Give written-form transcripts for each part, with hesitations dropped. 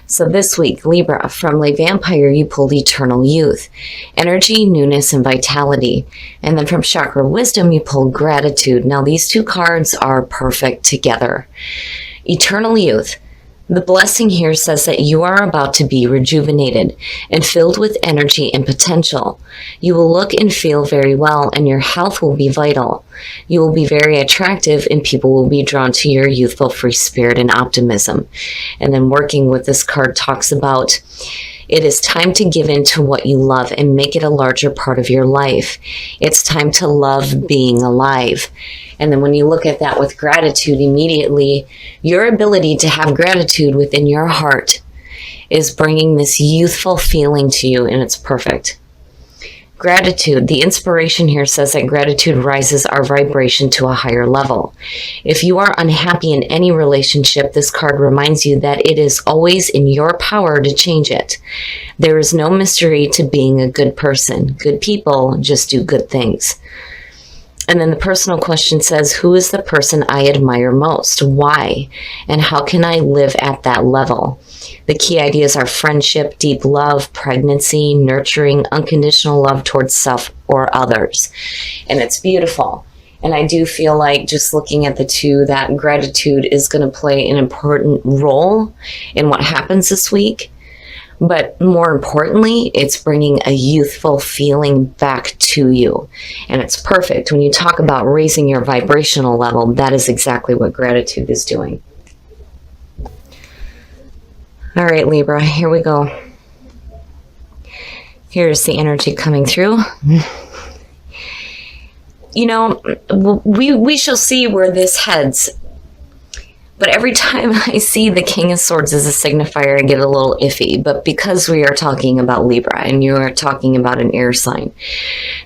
So this week, Libra, from Le Vampire, you pulled Eternal Youth, energy, newness, and vitality. And then from Chakra Wisdom, you pulled Gratitude. Now, these two cards are perfect together. Eternal Youth. The blessing here says that you are about to be rejuvenated and filled with energy and potential. You will look and feel very well, and your health will be vital. You will be very attractive, and people will be drawn to your youthful free spirit and optimism. And then working with this card talks about it is time to give in to what you love and make it a larger part of your life. It's time to love being alive. And then when you look at that with gratitude, immediately your ability to have gratitude within your heart is bringing this youthful feeling to you, and it's perfect. Gratitude, the inspiration here says that gratitude rises our vibration to a higher level. If you are unhappy in any relationship, this card reminds you that it is always in your power to change it. There is no mystery to being a good person. Good people just do good things. And then the personal question says, who is the person I admire most? Why? And how can I live at that level? The key ideas are friendship, deep love, pregnancy, nurturing, unconditional love towards self or others. And it's beautiful. And I do feel like just looking at the two, that gratitude is going to play an important role in what happens this week. But more importantly, it's bringing a youthful feeling back to you. And it's perfect. When you talk about raising your vibrational level, that is exactly what gratitude is doing. All right, Libra, here we go. Here's the energy coming through. You know, we shall see where this heads. But every time I see the King of Swords as a signifier, I get a little iffy. But because we are talking about Libra and you are talking about an air sign,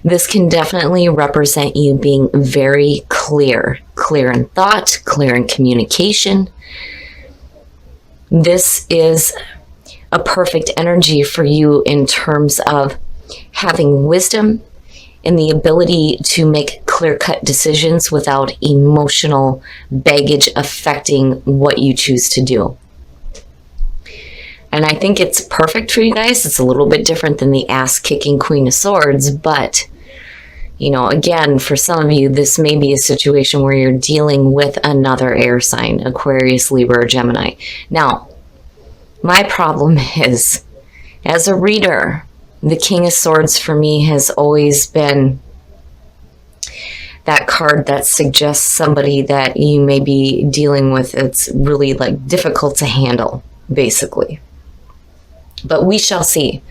this can definitely represent you being very clear. Clear in thought, clear in communication. This is a perfect energy for you in terms of having wisdom and the ability to make clear-cut decisions without emotional baggage affecting what you choose to do. And I think it's perfect for you guys. It's a little bit different than the ass-kicking Queen of Swords, but, you know, again, for some of you, this may be a situation where you're dealing with another air sign, Aquarius, Libra, or Gemini. Now, my problem is, as a reader, the King of Swords for me has always been that card that suggests somebody that you may be dealing with. It's really like difficult to handle, basically. But we shall see.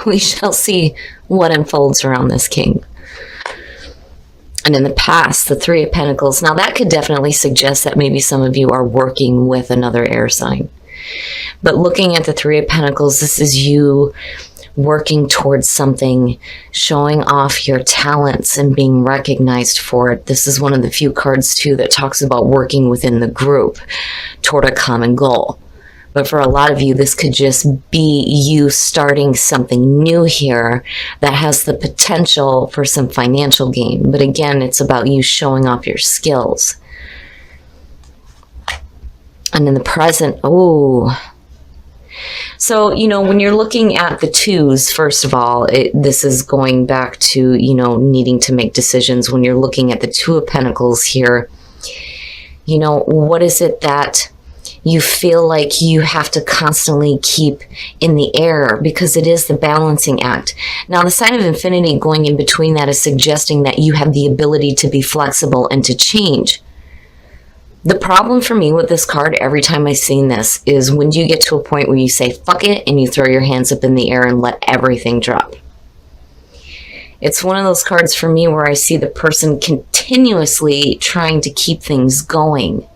We shall see what unfolds around this king. And in the past, the Three of Pentacles. Now that could definitely suggest that maybe some of you are working with another air sign. But looking at the Three of Pentacles, this is you working towards something, showing off your talents and being recognized for it. This is one of the few cards too that talks about working within the group toward a common goal. But for a lot of you, this could just be you starting something new here that has the potential for some financial gain. But again, it's about you showing off your skills. And in the present, so, you know, when you're looking at the twos, first of all, this is going back to, you know, needing to make decisions. When you're looking at the Two of Pentacles here, you know, what is it that you feel like you have to constantly keep in the air, because it is the balancing act. Now, the sign of infinity going in between that is suggesting that you have the ability to be flexible and to change. The problem for me with this card, every time I've seen this, is when you get to a point where you say, fuck it, and you throw your hands up in the air and let everything drop. It's one of those cards for me where I see the person continuously trying to keep things going.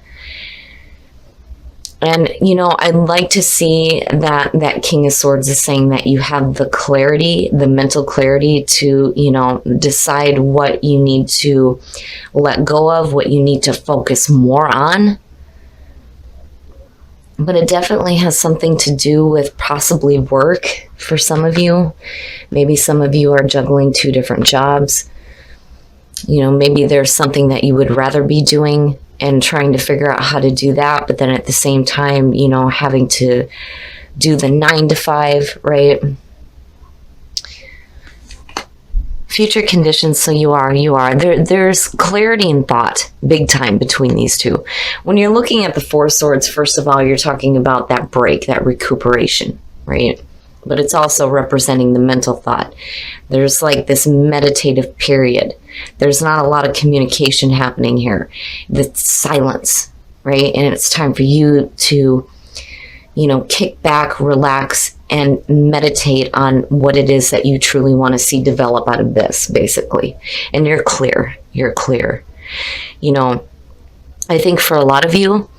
And, you know, I'd like to see that King of Swords is saying that you have the clarity, the mental clarity to, you know, decide what you need to let go of, what you need to focus more on. But it definitely has something to do with possibly work for some of you. Maybe some of you are juggling 2 different jobs. You know, maybe there's something that you would rather be doing and trying to figure out how to do that, but then at the same time, you know, having to do the 9 to 5, right? Future conditions, so you are. There's clarity in thought, big time, between these two. When you're looking at the 4 of Swords, first of all, you're talking about that break, that recuperation, right? But it's also representing the mental thought. There's like this meditative period. There's not a lot of communication happening here. The silence, right? And it's time for you to, kick back, relax, and meditate on what it is that you truly want to see develop out of this, basically. And you're clear. I think for a lot of you,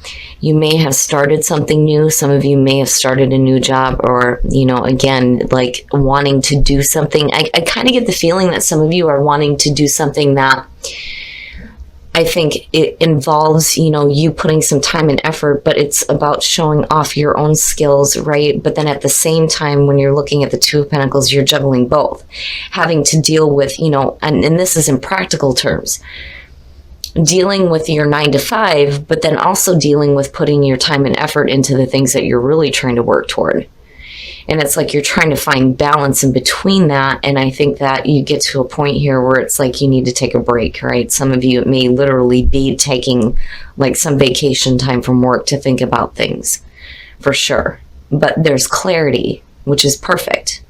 you may have started something new. Some of you may have started a new job, or, again, like wanting to do something. I kind of get the feeling that some of you are wanting to do something that I think it involves, you putting some time and effort, but it's about showing off your own skills, right? But then at the same time, when you're looking at the 2 of Pentacles, you're juggling both, having to deal with, and this is in practical terms, dealing with your 9 to 5, but then also dealing with putting your time and effort into the things that you're really trying to work toward. And it's like you're trying to find balance in between that. And I think that you get to a point here where it's like you need to take a break, right? Some of you, it may literally be taking like some vacation time from work to think about things, for sure. But there's clarity, which is perfect.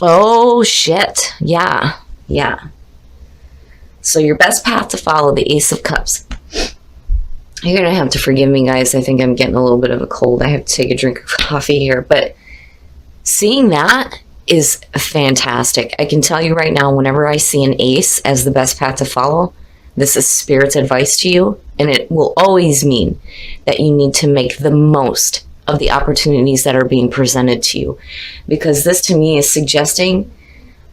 Oh, shit. Yeah. So your best path to follow, the Ace of Cups. You're going to have to forgive me, guys. I think I'm getting a little bit of a cold. I have to take a drink of coffee here. But seeing that is fantastic. I can tell you right now, whenever I see an ace as the best path to follow, this is Spirit's advice to you. And it will always mean that you need to make the most of the opportunities that are being presented to you. Because this, to me, is suggesting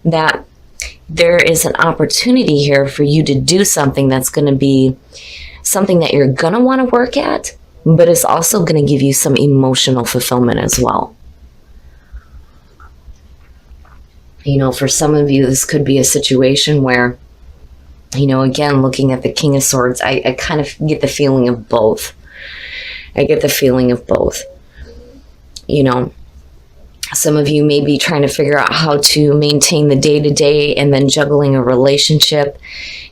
that there is an opportunity here for you to do something that's going to be something that you're going to want to work at, but it's also going to give you some emotional fulfillment as well. For some of you, this could be a situation where, again, looking at the King of Swords, I kind of get the feeling of both. Some of you may be trying to figure out how to maintain the day-to-day and then juggling a relationship,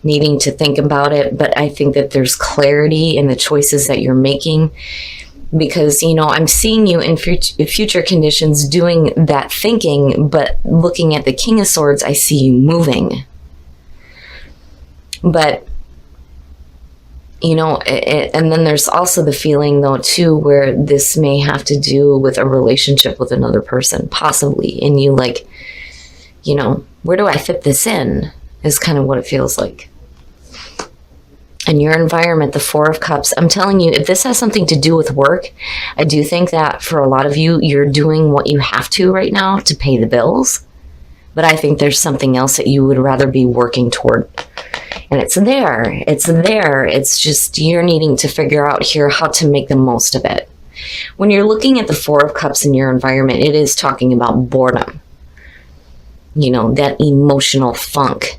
needing to think about it. But I think that there's clarity in the choices that you're making, because, I'm seeing you in future conditions doing that thinking, but looking at the King of Swords, I see you moving. But and then there's also the feeling, though, too, where this may have to do with a relationship with another person, possibly. And you where do I fit this in, is kind of what it feels like. And your environment, the 4 of Cups, I'm telling you, if this has something to do with work, I do think that for a lot of you, you're doing what you have to right now to pay the bills. But I think there's something else that you would rather be working toward. And it's there. It's just you're needing to figure out here how to make the most of it. When you're looking at the 4 of Cups in your environment, it is talking about boredom. That emotional funk.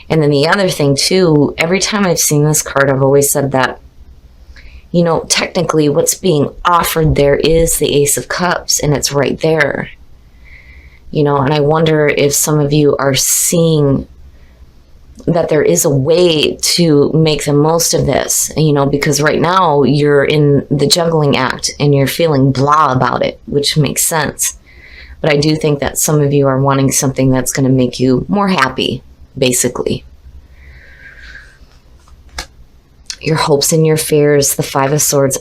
And then the other thing, too, every time I've seen this card, I've always said that, technically what's being offered there is the Ace of Cups, and it's right there. And I wonder if some of you are seeing that there is a way to make the most of this, because right now you're in the juggling act and you're feeling blah about it, which makes sense. But I do think that some of you are wanting something that's going to make you more happy, basically. Your hopes and your fears, the 5 of Swords.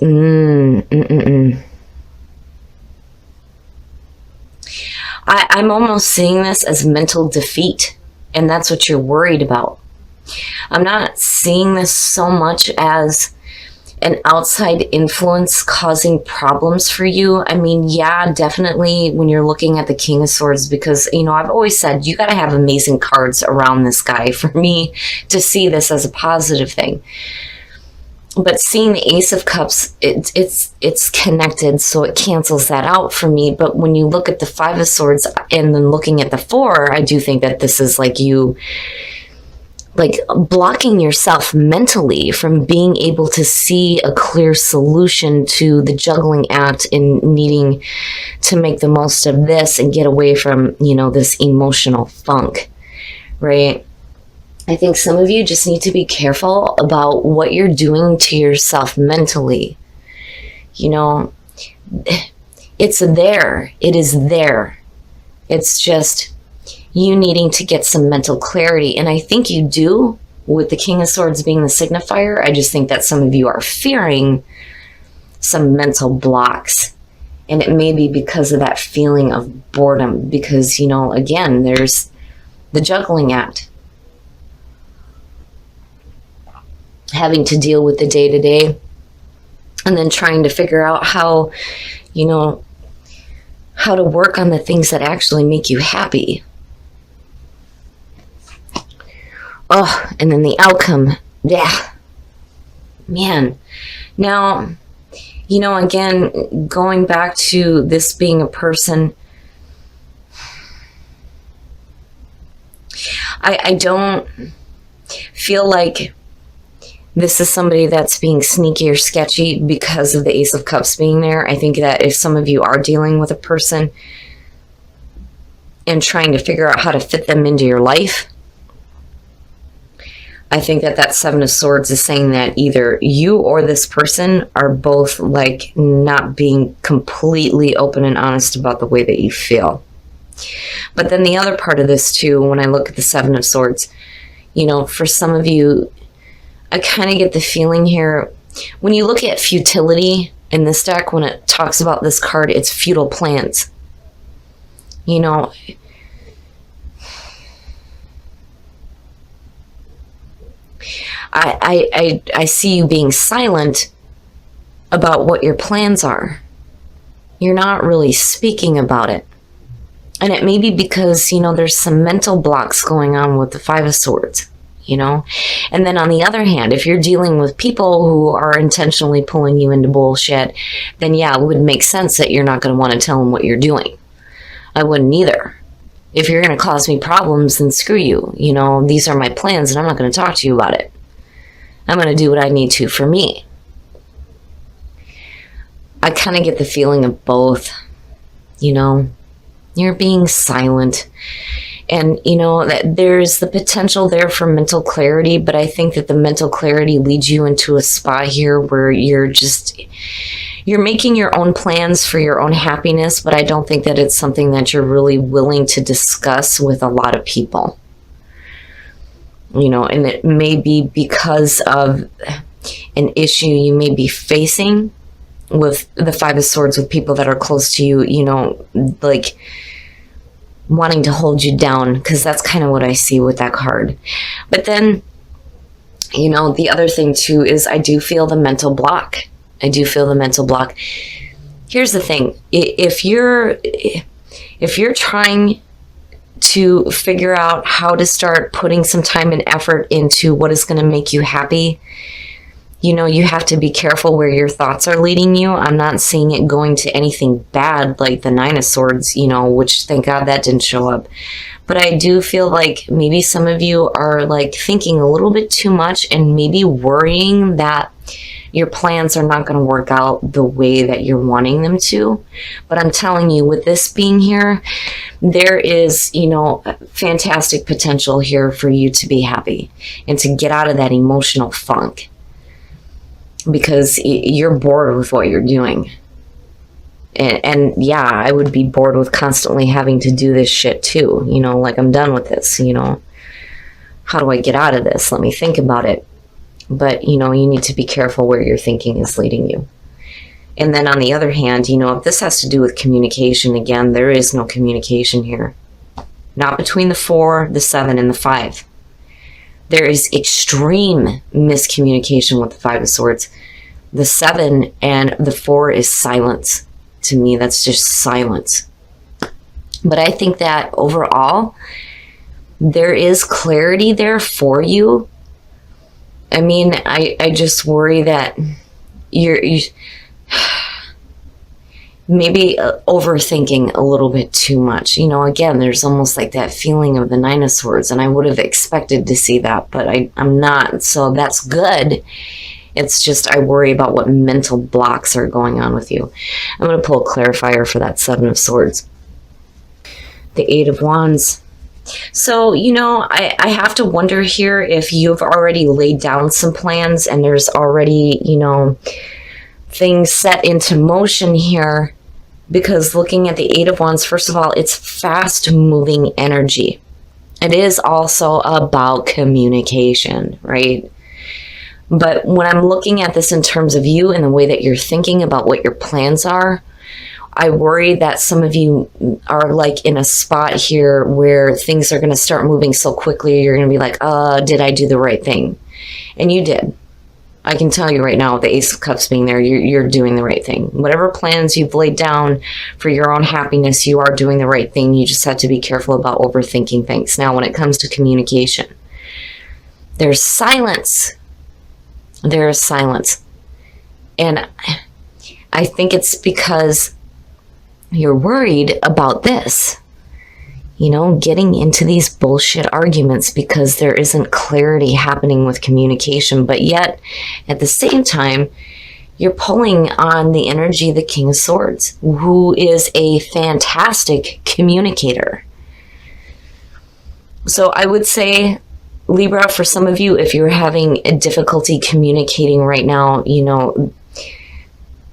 I'm almost seeing this as mental defeat. And that's what you're worried about. I'm not seeing this so much as an outside influence causing problems for you. I mean, yeah, definitely when you're looking at the King of Swords, because, I've always said you got to have amazing cards around this guy for me to see this as a positive thing. But seeing the Ace of Cups, it's connected, so it cancels that out for me. But when you look at the 5 of Swords and then looking at the 4, I do think that this is like you like blocking yourself mentally from being able to see a clear solution to the juggling act and needing to make the most of this and get away from, you know, this emotional funk, right? I think some of you just need to be careful about what you're doing to yourself mentally. You know, it's there. It is there. It's just you needing to get some mental clarity. And I think you do, with the King of Swords being the signifier. I just think that some of you are fearing some mental blocks. And it may be because of that feeling of boredom. Because, you know, again, there's the juggling act. Having to deal with the day-to-day. And then trying to figure out how, you know, how to work on the things that actually make you happy. Oh, and then the outcome. Yeah. Man. Now, you know, again, going back to this being a person, I don't feel like this is somebody that's being sneaky or sketchy because of the Ace of Cups being there. I think that if some of you are dealing with a person and trying to figure out how to fit them into your life, I think that that Seven of Swords is saying that either you or this person are both like not being completely open and honest about the way that you feel. But then the other part of this too, when I look at the Seven of Swords, you know, for some of you, I kind of get the feeling here, when you look at futility in this deck, when it talks about this card, it's futile plans. You know, I see you being silent about what your plans are. You're not really speaking about it. And it may be because, you know, there's some mental blocks going on with the Five of Swords, you know. And then on the other hand, if you're dealing with people who are intentionally pulling you into bullshit, then yeah, it would make sense that you're not going to want to tell them what you're doing. I wouldn't either. If you're going to cause me problems, then screw you. You know, these are my plans and I'm not going to talk to you about it. I'm going to do what I need to for me. I kind of get the feeling of both, you know. You're being silent. And, you know, that there's the potential there for mental clarity, but I think that the mental clarity leads you into a spot here where you're making your own plans for your own happiness, but I don't think that it's something that you're really willing to discuss with a lot of people. You know, and it may be because of an issue you may be facing with the Five of Swords with people that are close to you, you know, like wanting to hold you down, because that's kind of what I see with that card. But then, you know, the other thing too is I do feel the mental block. I do feel the mental block. Here's the thing. If you're trying to figure out how to start putting some time and effort into what is going to make you happy, you know, you have to be careful where your thoughts are leading you. I'm not seeing it going to anything bad like the Nine of Swords, you know, which thank God that didn't show up. But I do feel like maybe some of you are like thinking a little bit too much and maybe worrying that your plans are not going to work out the way that you're wanting them to. But I'm telling you, with this being here, there is, you know, fantastic potential here for you to be happy and to get out of that emotional funk. Because you're bored with what you're doing. And yeah, I would be bored with constantly having to do this shit too. You know, like I'm done with this, you know. How do I get out of this? Let me think about it. But, you know, you need to be careful where your thinking is leading you. And then on the other hand, you know, if this has to do with communication, again, there is no communication here. Not between the 4, the 7, and the 5. There is extreme miscommunication with the Five of Swords. The 7 and the 4 is silence. To me, that's just silence. But I think that overall, there is clarity there for you. I mean, I just worry that maybe overthinking a little bit too much. You know, again, there's almost like that feeling of the Nine of Swords, and I would have expected to see that, but I'm not, so that's good. It's just I worry about what mental blocks are going on with you. I'm going to pull a clarifier for that Seven of Swords. The Eight of Wands. So, you know, I have to wonder here if you've already laid down some plans and there's already, you know, things set into motion here, because looking at the Eight of Wands, first of all, it's fast moving energy. It is also about communication, right? But when I'm looking at this in terms of you and the way that you're thinking about what your plans are, I worry that some of you are like in a spot here where things are going to start moving so quickly, you're going to be like, did I do the right thing? And you did. I can tell you right now, with the Ace of Cups being there, you're doing the right thing. Whatever plans you've laid down for your own happiness, you are doing the right thing. You just have to be careful about overthinking things. Now, when it comes to communication, there's silence. There is silence. And I think it's because you're worried about this. You know, getting into these bullshit arguments because there isn't clarity happening with communication. But yet, at the same time, you're pulling on the energy of the King of Swords, who is a fantastic communicator. So I would say, Libra, for some of you, if you're having a difficulty communicating right now, you know,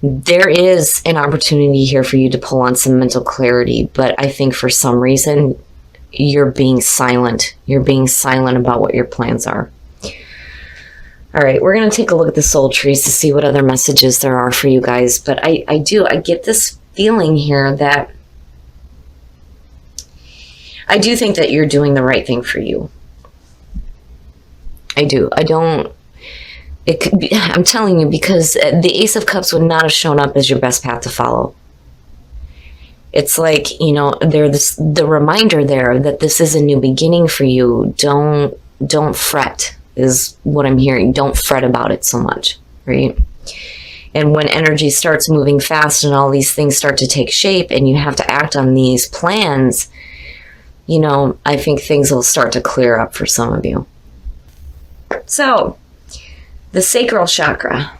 there is an opportunity here for you to pull on some mental clarity. But I think for some reason, you're being silent. You're being silent about what your plans are. All right, we're going to take a look at the soul trees to see what other messages there are for you guys. But I get this feeling here that I do think that you're doing the right thing for you. I do. It could be, I'm telling you, because the Ace of Cups would not have shown up as your best path to follow. It's like, you know, there's the reminder there that this is a new beginning for you. Don't fret is what I'm hearing. Don't fret about it so much, right? And when energy starts moving fast and all these things start to take shape and you have to act on these plans, you know, I think things will start to clear up for some of you. So, the sacral chakra.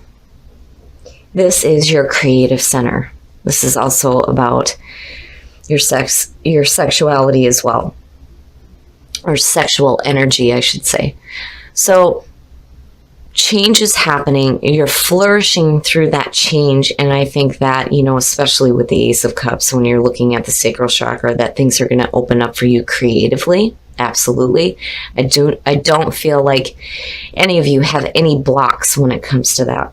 This is your creative center. This is also about your sexuality as well. Or sexual energy, I should say. So, change is happening. You're flourishing through that change. And I think that, you know, especially with the Ace of Cups, when you're looking at the sacral chakra, that things are going to open up for you creatively. Absolutely. I don't feel like any of you have any blocks when it comes to that.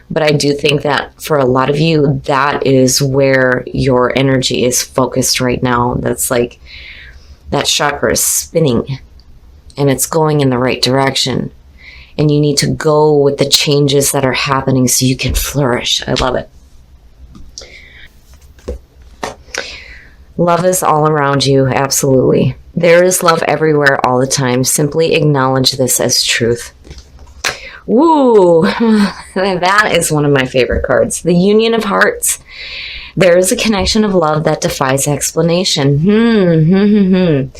But I do think that for a lot of you, that is where your energy is focused right now. That's like that chakra is spinning and it's going in the right direction. And you need to go with the changes that are happening so you can flourish. I love it. Love is all around you. Absolutely. There is love everywhere all the time. Simply acknowledge this as truth. Woo! That is one of my favorite cards. The Union of Hearts. There is a connection of love that defies explanation.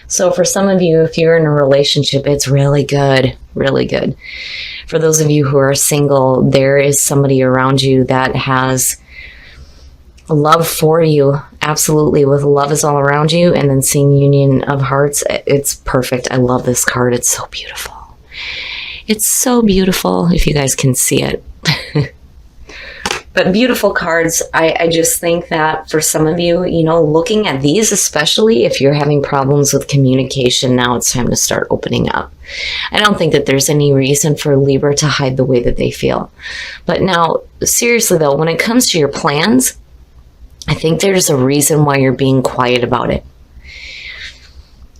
So for some of you, if you're in a relationship, it's really good. Really good. For those of you who are single, there is somebody around you that has love for you. Absolutely. With love is all around you. And then seeing Union of Hearts, it's perfect. I love this card. It's so beautiful. It's so beautiful if you guys can see it. But beautiful cards. I just think that for some of you, you know, looking at these, especially if you're having problems with communication, now it's time to start opening up. I don't think that there's any reason for Libra to hide the way that they feel. But now, seriously though, when it comes to your plans, I think there's a reason why you're being quiet about it.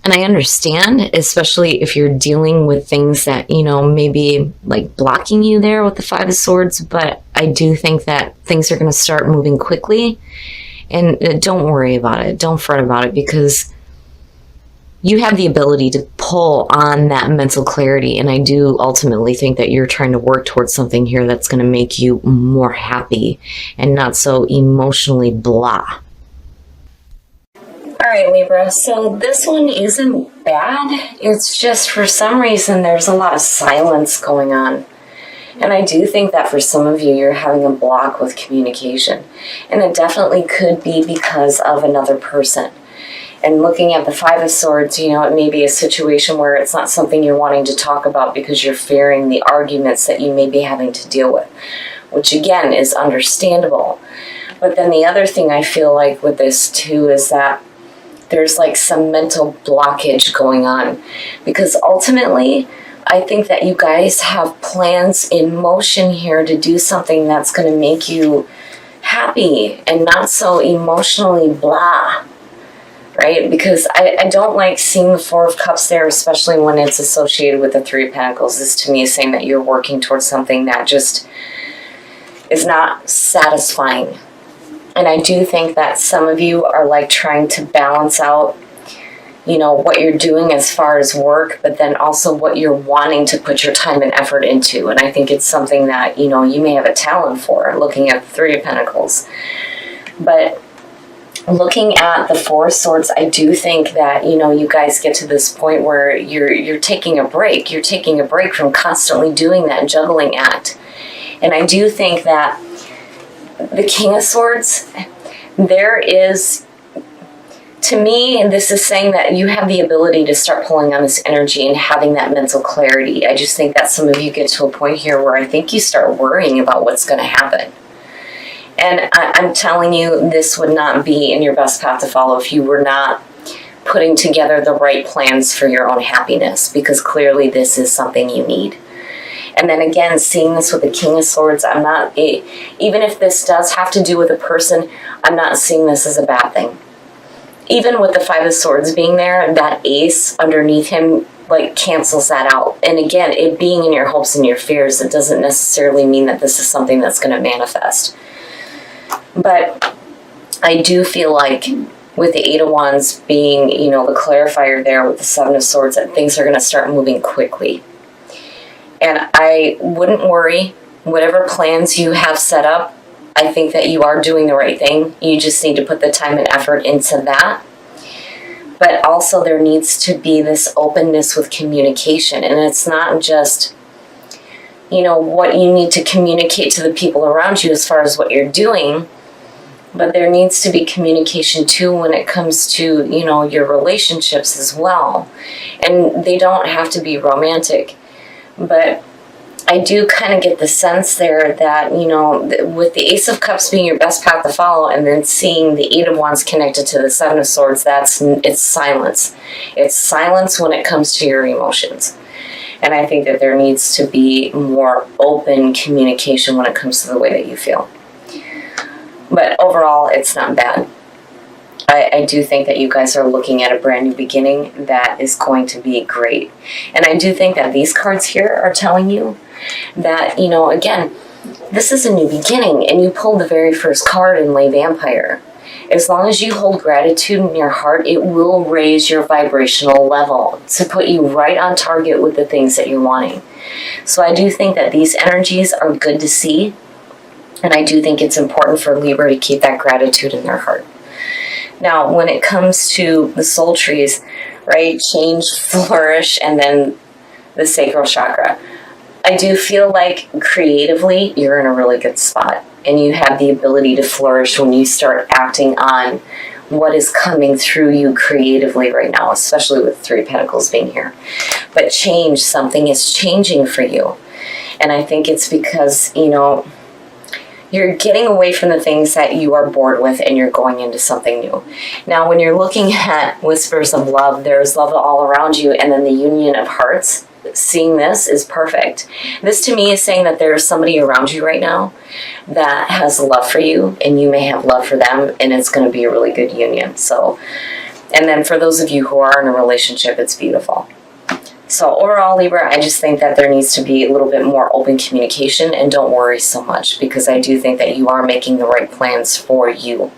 And I understand, especially if you're dealing with things that, you know, maybe like blocking you there with the Five of Swords, but I do think that things are going to start moving quickly. And don't worry about it. Don't fret about it, because you have the ability to pull on that mental clarity. And I do ultimately think that you're trying to work towards something here that's going to make you more happy and not so emotionally blah. All right, Libra, so this one isn't bad. It's just for some reason there's a lot of silence going on. And I do think that for some of you, you're having a block with communication. And it definitely could be because of another person. And looking at the Five of Swords, you know, it may be a situation where it's not something you're wanting to talk about because you're fearing the arguments that you may be having to deal with, which again is understandable. But then the other thing I feel like with this too is that there's like some mental blockage going on, because ultimately I think that you guys have plans in motion here to do something that's going to make you happy and not so emotionally blah. Right? Because I don't like seeing the Four of Cups there, especially when it's associated with the Three of Pentacles. This to me is saying that you're working towards something that just is not satisfying. And I do think that some of you are like trying to balance out, you know, what you're doing as far as work, but then also what you're wanting to put your time and effort into. And I think it's something that, you know, you may have a talent for, looking at the Three of Pentacles. But looking at the Four of Swords, I do think that, you know, you guys get to this point where you're taking a break. You're taking a break from constantly doing that juggling act. And I do think that the King of Swords, there is, to me, and this is saying that you have the ability to start pulling on this energy and having that mental clarity. I just think that some of you get to a point here where I think you start worrying about what's going to happen. And I'm telling you, this would not be in your best path to follow if you were not putting together the right plans for your own happiness, because clearly this is something you need. And then again, seeing this with the King of Swords, I'm not, even if this does have to do with a person, I'm not seeing this as a bad thing. Even with the Five of Swords being there, that ace underneath him like cancels that out. And again, it being in your hopes and your fears, it doesn't necessarily mean that this is something that's going to manifest. But I do feel like with the Eight of Wands being, you know, the clarifier there with the Seven of Swords, that things are going to start moving quickly. And I wouldn't worry. Whatever plans you have set up, I think that you are doing the right thing. You just need to put the time and effort into that. But also there needs to be this openness with communication. And it's not just, you know, what you need to communicate to the people around you as far as what you're doing, but there needs to be communication too when it comes to, you know, your relationships as well. And they don't have to be romantic, but I do kind of get the sense there that, you know, with the Ace of Cups being your best path to follow, and then seeing the Eight of Wands connected to the Seven of Swords, it's silence. It's silence when it comes to your emotions. And I think that there needs to be more open communication when it comes to the way that you feel. But overall, it's not bad. I do think that you guys are looking at a brand new beginning that is going to be great. And I do think that these cards here are telling you that, you know, again, this is a new beginning. And you pulled the very first card in Lay Vampire. As long as you hold gratitude in your heart, it will raise your vibrational level to put you right on target with the things that you're wanting. So I do think that these energies are good to see. And I do think it's important for Libra to keep that gratitude in their heart. Now, when it comes to the soul trees, right, change, flourish, and then the sacral chakra, I do feel like creatively you're in a really good spot. And you have the ability to flourish when you start acting on what is coming through you creatively right now, especially with Three of Pentacles being here. But change, something is changing for you. And I think it's because, you know, you're getting away from the things that you are bored with and you're going into something new. Now, when you're looking at Whispers of Love, there's love all around you, and then the union of hearts. Seeing this is perfect. This to me is saying that there's somebody around you right now that has love for you, and you may have love for them, and it's going to be a really good union. So, and then for those of you who are in a relationship, it's beautiful. So overall, Libra, I just think that there needs to be a little bit more open communication, and don't worry so much, because I do think that you are making the right plans for you.